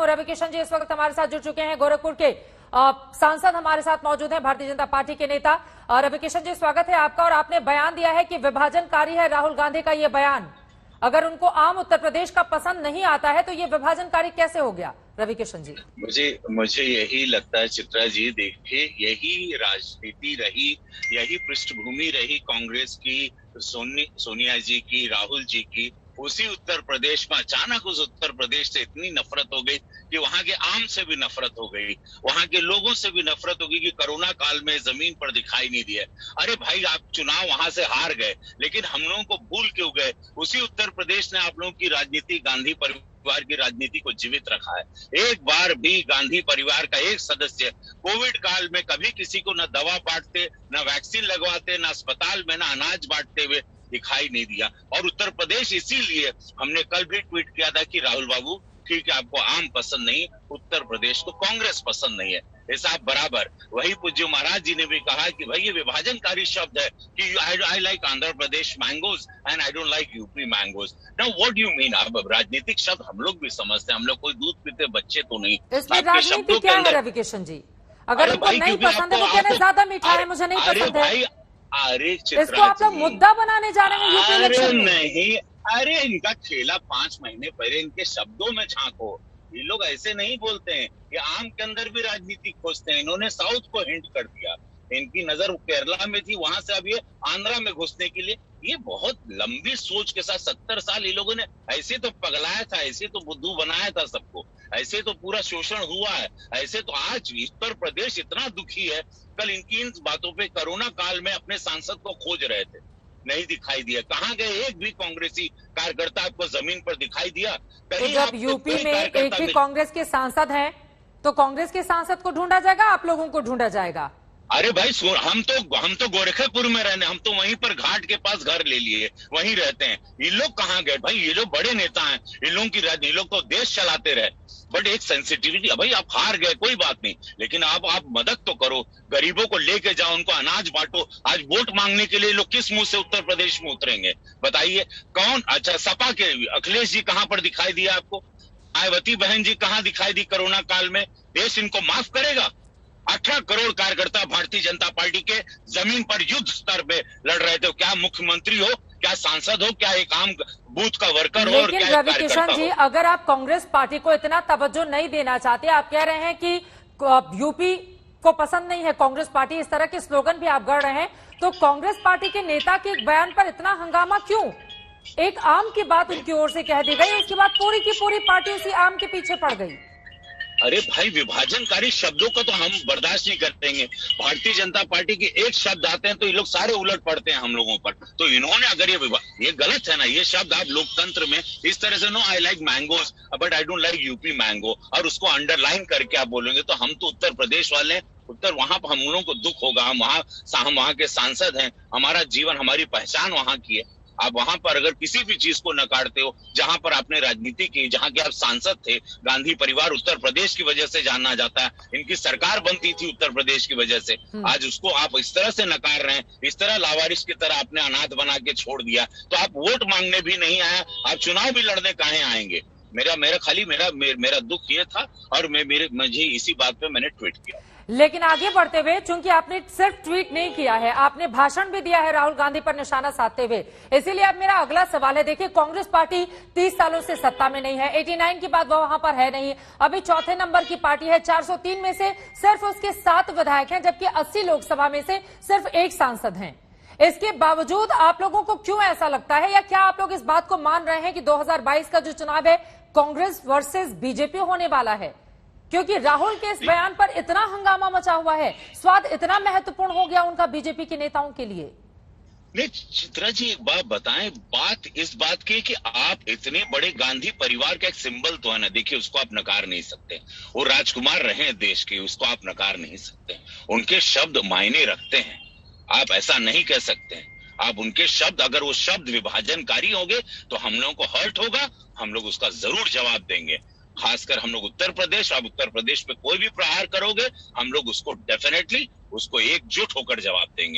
रविकिशन जी इस वक्त हमारे साथ जुड़ चुके हैं। गोरखपुर के सांसद हमारे साथ मौजूद हैं, भारतीय जनता पार्टी के नेता। रविकिशन जी, स्वागत है आपका। और आपने बयान दिया है कि विभाजनकारी है राहुल गांधी का ये बयान। अगर उनको आम उत्तर प्रदेश का पसंद नहीं आता है तो ये विभाजनकारी कैसे हो गया? रविकिशन जी, मुझे यही लगता है चित्रा जी, देखिए यही राजनीति रही, यही पृष्ठभूमि रही कांग्रेस की, सोनिया जी की, राहुल जी की। उसी उत्तर प्रदेश में अचानक उस उत्तर प्रदेश से इतनी नफरत हो गई कि वहां के आम से भी नफरत हो गई, वहां के लोगों से भी नफरत हो गई कि कोरोना काल में जमीन पर दिखाई नहीं दिया। अरे भाई, आप चुनाव वहां से हार गए, लेकिन हम लोगों को भूल क्यों गए? उसी उत्तर प्रदेश ने आप लोगों की राजनीति, गांधी परिवार की राजनीति को जीवित रखा है। एक बार भी गांधी परिवार का एक सदस्य कोविड काल में कभी किसी को न दवा बांटते, न वैक्सीन लगवाते, न अस्पताल में न अनाज बांटते हुए दिखाई नहीं दिया। और उत्तर प्रदेश, इसीलिए हमने कल भी ट्वीट किया था कि राहुल बाबू, ठीक है, आपको आम पसंद नहीं, उत्तर प्रदेश को कांग्रेस पसंद नहीं है। ऐसा बराबर वही पूज्य महाराज जी ने भी कहा कि भाई ये विभाजनकारी शब्द है कि I like Andhra Pradesh mangoes and I don't like UP mangoes. Now what do you mean? अब राजनीतिक शब्द हम लोग भी समझते हैं, हम लोग कोई दूध पीते बच्चे तो नहीं। इसमें राजनीति क्या है रविकिशन जी? अगर उनको नहीं पसंद है, वो कहना ज्यादा मीठा है, मुझे नहीं पसंद है। अरे इसको आप लोग मुद्दा बनाने जा रहे हैं यूपी इलेक्शन में। नहीं, अरे इनका खेला 5 महीने पहले, इनके शब्दों में झांको। ये लोग ऐसे नहीं बोलते हैं, ये आम के अंदर भी राजनीति खोजते हैं। इन्होंने साउथ को हिंट कर दिया, इनकी नजर केरला में थी, वहां से अब ये आंध्रा में घुसने के लिए। ये बहुत लंबी सोच के साथ 70 साल ये लोगों ने ऐसे तो पगलाया था, ऐसे तो बुद्धू बनाया था सबको, ऐसे तो पूरा शोषण हुआ है, ऐसे तो आज उत्तर प्रदेश इतना दुखी है। कल इनकी इन बातों पे कोरोना काल में अपने सांसद को खोज रहे थे, नहीं दिखाई दिया। कहाँ गए? एक भी कांग्रेसी कार्यकर्ता आपको जमीन पर दिखाई दिया? तो जब यूपी में एक ही कांग्रेस के सांसद हैं तो कांग्रेस के सांसद को ढूंढा जाएगा, आप लोगों को ढूंढा जाएगा? अरे भाई, हम तो गोरखपुर में रहने, हम तो वहीं पर घाट के पास घर ले लिए, वहीं रहते हैं। ये लोग कहाँ गए भाई? ये लोग बड़े नेता हैं, इन लोगों की ये लोग तो देश चलाते रहे। बट एक सेंसिटिविटी, भाई आप हार गए कोई बात नहीं, लेकिन आप मदद तो करो, गरीबों को लेके जाओ, उनको अनाज बांटो। आज वोट मांगने के लिए लोग किस मुंह से उत्तर प्रदेश में उतरेंगे बताइए? कौन? अच्छा, सपा के अखिलेश जी कहाँ पर दिखाई दिया आपको? मायावती बहन जी कहाँ दिखाई दी कोरोना काल में? देश इनको माफ करेगा? 18 करोड़ कार्यकर्ता भारतीय जनता पार्टी के जमीन पर युद्ध स्तर पे लड़ रहे थे। क्या मुख्यमंत्री हो, क्या सांसद हो, क्या एक आम बूथ का वर्कर हो? लेकिन रविकिशन जी, अगर आप कांग्रेस पार्टी को इतना तवज्जो नहीं देना चाहते, आप कह रहे हैं कि यूपी को पसंद नहीं है कांग्रेस पार्टी, इस तरह के स्लोगन भी आप गढ़ रहे हैं, तो कांग्रेस पार्टी के नेता के एक बयान पर इतना हंगामा क्यों? एक आम की बात उनकी ओर से कह दी गई, उसके बाद पूरी की पूरी पार्टी उसी आम के पीछे पड़ गई। अरे भाई, विभाजनकारी शब्दों को तो हम बर्दाश्त नहीं करेंगे। भारतीय जनता पार्टी के एक शब्द आते हैं तो ये लोग सारे उलट पड़ते हैं हम लोगों पर। तो इन्होंने अगर ये गलत है ना, ये शब्द आप लोकतंत्र में इस तरह से, no I like mangoes but I don't like UP mango, और उसको अंडरलाइन करके आप बोलेंगे तो हम तो उत्तर प्रदेश वाले हैं, उत्तर वहां पर हम लोगों को दुख होगा। हम वहां के सांसद हैं, हमारा जीवन, हमारी पहचान वहां की है। आप वहां पर अगर किसी भी चीज को नकारते हो, जहां पर आपने राजनीति की, जहां के आप सांसद थे, गांधी परिवार उत्तर प्रदेश की वजह से जाना जाता है, इनकी सरकार बनती थी उत्तर प्रदेश की वजह से, आज उसको आप इस तरह से नकार रहे हैं, इस तरह लावारिस की तरह आपने अनाथ बना के छोड़ दिया, तो आप वोट मांगने भी नहीं आया, आप चुनाव भी लड़ने काहे आएंगे? मेरा दुख ये था, और मुझे इसी बात पे मैंने ट्वीट किया। लेकिन आगे बढ़ते हुए, चूंकि आपने सिर्फ ट्वीट नहीं किया है, आपने भाषण भी दिया है राहुल गांधी पर निशाना साधते हुए, इसीलिए अब मेरा अगला सवाल है। देखिए, कांग्रेस पार्टी 30 सालों से सत्ता में नहीं है, 89 के बाद वो वहां पर है नहीं, अभी चौथे नंबर की पार्टी है, 403 में से सिर्फ उसके 7 विधायक हैं, जबकि 80 लोकसभा में से सिर्फ 1 सांसद हैं। इसके बावजूद आप लोगों को क्यों ऐसा लगता है, या क्या आप लोग इस बात को मान रहे हैं कि 2022 का जो चुनाव है कांग्रेस वर्सेस बीजेपी होने वाला है? क्योंकि राहुल के इस बयान पर इतना हंगामा मचा हुआ है, स्वाद इतना महत्वपूर्ण हो गया उनका बीजेपी के नेताओं के लिए। नहीं चित्रा जी, एक बात बताएं, बात इस बात की कि आप इतने बड़े गांधी परिवार का एक सिंबल तो है ना, देखिए उसको आप नकार नहीं सकते। वो राजकुमार रहे हैं देश के, उसको आप नकार नहीं सकते। उनके शब्द मायने रखते हैं, आप ऐसा नहीं कह सकते। आप उनके शब्द, अगर वो शब्द विभाजनकारी होंगे तो हम लोगों को हर्ट होगा, हम लोग उसका जरूर जवाब देंगे। खासकर हम लोग उत्तर प्रदेश, आप उत्तर प्रदेश पे कोई भी प्रहार करोगे, हम लोग उसको डेफिनेटली, उसको एकजुट होकर जवाब देंगे।